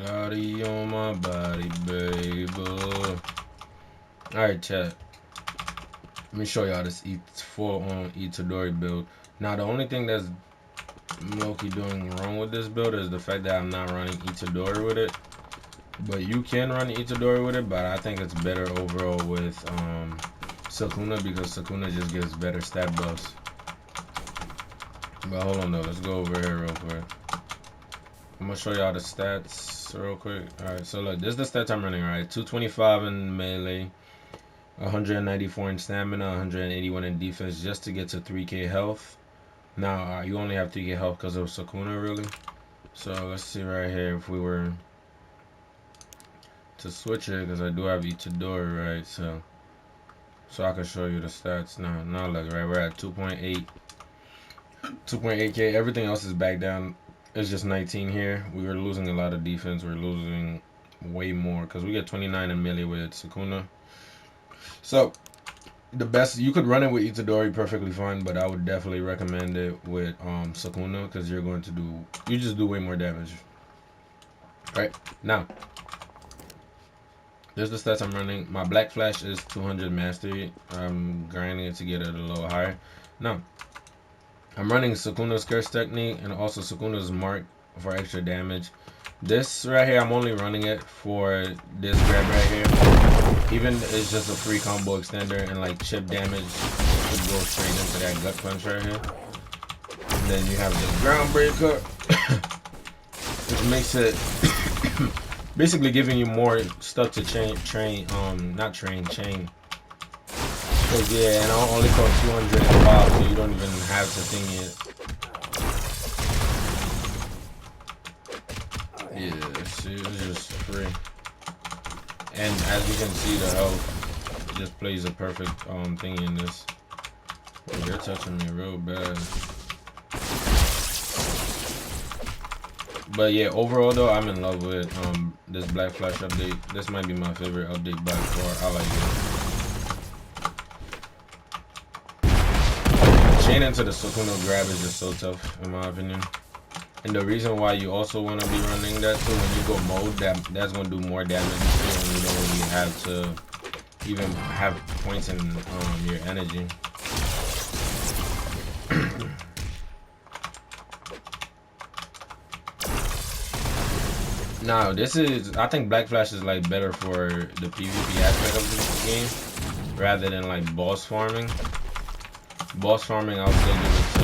Body on my body, baby. Alright, chat. Let me show y'all this full on Itadori build. Now, the only thing that's low-key doing wrong with this build is the fact that I'm not running Itadori with it. But you can run Itadori with it, but I think it's better overall with Sukuna, because Sukuna just gives better stat buffs. But hold on though, let's go over here real quick. I'm gonna show y'all the stats real quick. Alright, so look, this is the stats I'm running, right? 225 in melee, 194 in stamina, 181 in defense, just to get to 3k health. Now, you only have 3k health because of Sukuna, really. So let's see right here if we were to switch it, because I do have Itadori, right? So I can show you the stats now. Now look, right, we're at 2.8k. Everything else is back down. It's just 19 here. We were losing a lot of defense. We're losing way more because we get 29 in melee with Sukuna. So the best, you could run it with Itadori perfectly fine, but I would definitely recommend it with Sukuna, because you just do way more damage. Right now, there's the stats I'm running. My Black Flash is 200 mastery. I'm grinding it to get it a little higher. Now, I'm running Sukuna's Curse Technique and also Sukuna's Mark for extra damage. This right here, I'm only running it for this grab right here. Even it's just a free combo extender and like chip damage, it could go straight into that gut punch right here. And then you have this ground breaker, which makes it basically giving you more stuff to chain. Cause yeah, and I'll only cost 205, so you don't even have to thing it. Yeah, see, it's just free. And as you can see, the health just plays a perfect thing in this. Oh, you're touching me real bad. But yeah, overall though, I'm in love with this Black Flash update. This might be my favorite update by far. I like it. Chain into the Sukuna grab is just so tough, in my opinion. And the reason why you also want to be running that too, when you go mode, that's going to do more damage too, and you don't really have to even have points in your energy. Now, I think Black Flash is like better for the PvP aspect of this game rather than like boss farming. Boss farming, I'll still give it to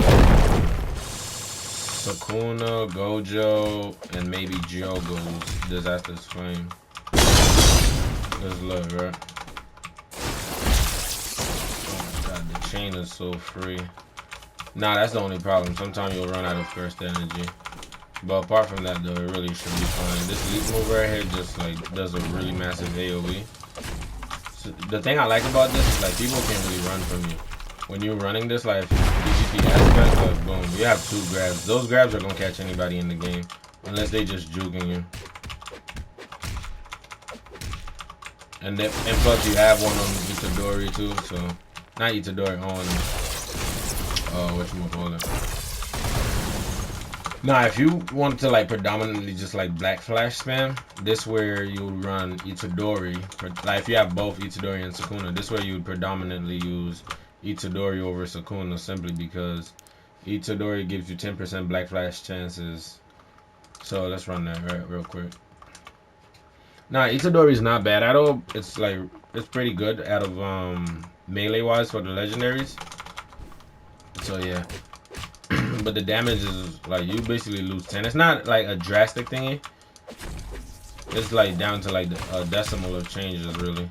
Sukuna, Gojo, and maybe Jogo's Disaster's Flame. Just look, right? Oh my god, the chain is so free. Nah, that's the only problem. Sometimes you'll run out of first energy. But apart from that, though, it really should be fine. This leap move right here just like does a really massive AoE. So the thing I like about this is like people can't really run from you. When you're running this like PvP aspect, like boom, you have 2 grabs. Those grabs are gonna catch anybody in the game, unless they just juking you. And plus you have one on Itadori too, so not Itadori, on whatchamacallit. Now, if you want to like predominantly just like Black Flash spam, this where you would run Itadori. Like if you have both Itadori and Sukuna, this where you would predominantly use Itadori over Sukuna, simply because Itadori gives you 10% Black Flash chances. So let's run that right real quick. Now, Itadori is not bad at all. It's pretty good out of melee wise for the legendaries. So yeah. But the damage is like you basically lose 10. It's not like a drastic thingy. It's like down to like a decimal of changes, really.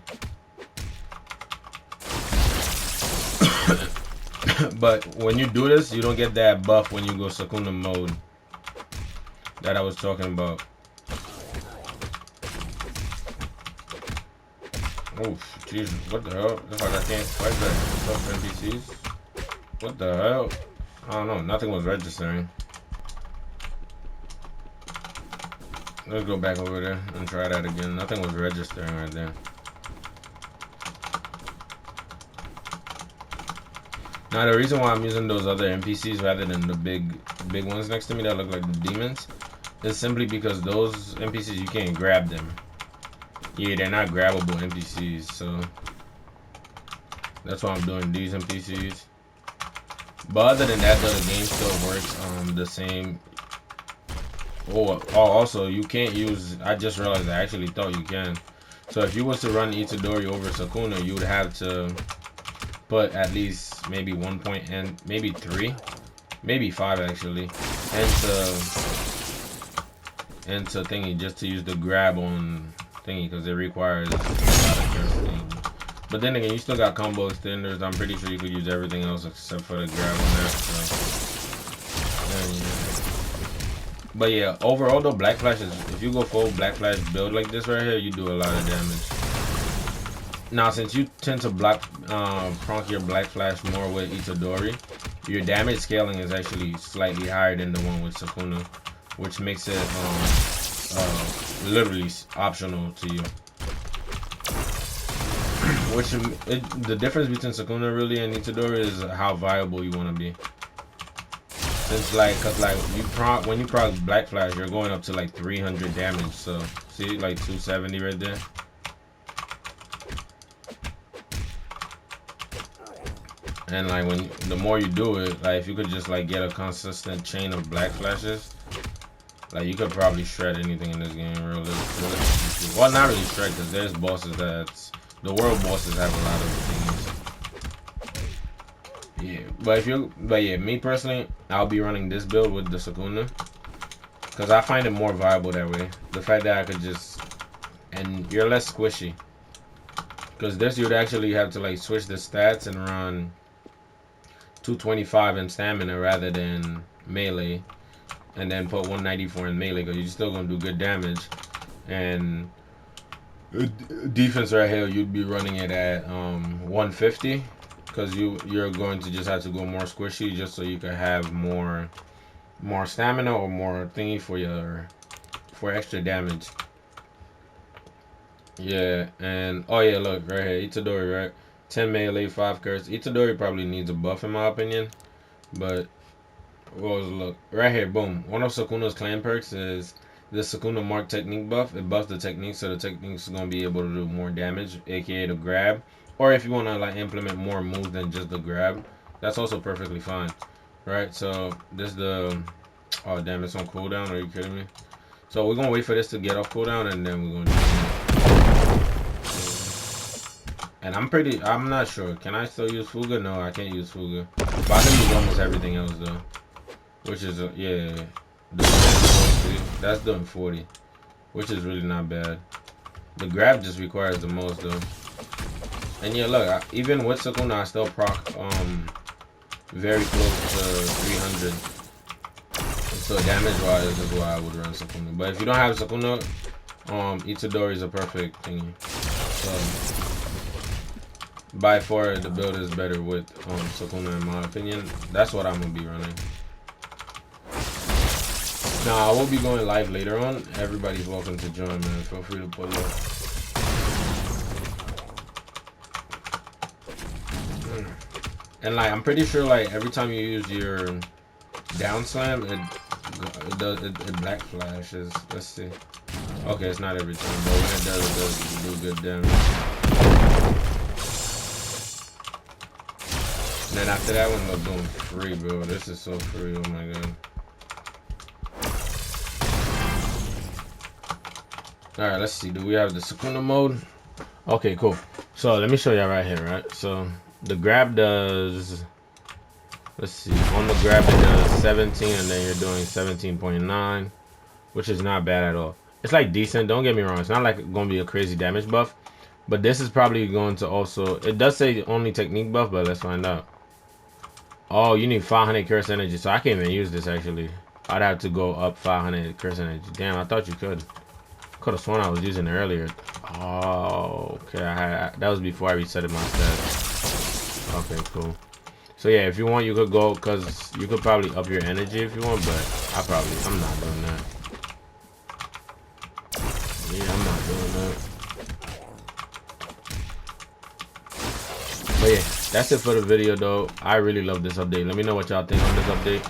But when you do this, you don't get that buff when you go Sukuna mode that I was talking about. Oof, Jesus, what the hell? Looks like I can't fight back tough NPCs. What the hell? I don't know, nothing was registering. Let's go back over there and try that again. Nothing was registering right there. Now the reason why I'm using those other NPCs rather than the big ones next to me that look like the demons It's simply because those NPCs, you can't grab them. Yeah, they're not grabbable NPCs, so that's why I'm doing these NPCs. But other than that, though, the game still works the same. Also, you can't use. I just realized I actually thought you can. So if you was to run Itadori over Sukuna, you would have to put at least maybe 1 point and maybe 3, maybe 5 actually, into thingy just to use the grab on thingy because it requires a lot of careful. But then again, you still got combo extenders. I'm pretty sure you could use everything else except for the grab on that. So, yeah. But yeah, overall though, Black Flash is, if you go full Black Flash build like this right here, you do a lot of damage. Now, since you tend to proc your Black Flash more with Itadori, your damage scaling is actually slightly higher than the one with Sukuna, which makes it literally optional to you. The difference between Sukuna really and Itadori is how viable you want to be. Since cause when you proc Black Flash, you're going up to like 300 damage. So see, like 270 right there. And like the more you do it, like if you could just like get a consistent chain of Black Flashes, like you could probably shred anything in this game. Really. Well, not really shred, because there's bosses the world bosses have a lot of things. Yeah, but yeah, me personally, I'll be running this build with the Sukuna because I find it more viable that way. The fact that I could and you're less squishy. Because this you'd actually have to like switch the stats and run 225 in stamina rather than melee, and then put 194 in melee because you're still gonna do good damage. And defense right here, you'd be running it at 150 because you're going to just have to go more squishy just so you can have more stamina or more thingy for extra damage. Yeah, and oh yeah, look right here, Itadori, right? 10 melee, 5 curse. Itadori probably needs a buff in my opinion, but look right here, boom. One of Sukuna's clan perks is the Sukuna Mark technique buff. It buffs the technique, so the technique's gonna be able to do more damage, aka the grab. Or if you wanna like implement more moves than just the grab, that's also perfectly fine, right? So this oh damn, it's on cooldown. Are you kidding me? So we're gonna wait for this to get off cooldown, and then we're gonna do it. And I'm not sure. Can I still use Fuga? No, I can't use Fuga. But I can use almost everything else though. Which is, yeah. That's doing 40. Which is really not bad. The grab just requires the most though. And yeah, look, even with Sukuna, I still proc very close to 300. So damage wise is why I would run Sukuna. But if you don't have Sukuna, Itadori is a perfect thingy. So by far the build is better with Sukuna in my opinion. That's what I'm gonna be running. Now I will be going live later on. Everybody's welcome to join, man. Feel free to pull up. And like I'm pretty sure like every time you use your down slam, it black flashes. Let's see. Okay, it's not every time, but when it does do good damage. And then after that one, look, doing free, bro. This is so free. Oh my god. Alright, let's see. Do we have the Sukuna mode? Okay, cool. So let me show y'all right here, right? So the grab does, let's see, on the grab it does 17, and then you're doing 17.9, which is not bad at all. It's like decent, don't get me wrong. It's not like gonna be a crazy damage buff, but this is probably going to also, it does say only technique buff, but let's find out. Oh, you need 500 curse energy, so I can't even use this actually. I'd have to go up 500 curse energy. Damn, I thought you could. Could have sworn I was using it earlier. Oh, okay. That was before I resetted my stats. Okay, cool. So yeah, if you want, you could go, cause you could probably up your energy if you want, but I'm not doing that. Yeah, I'm not doing that. But yeah, that's it for the video though. I really love this update. Let me know what y'all think on this update.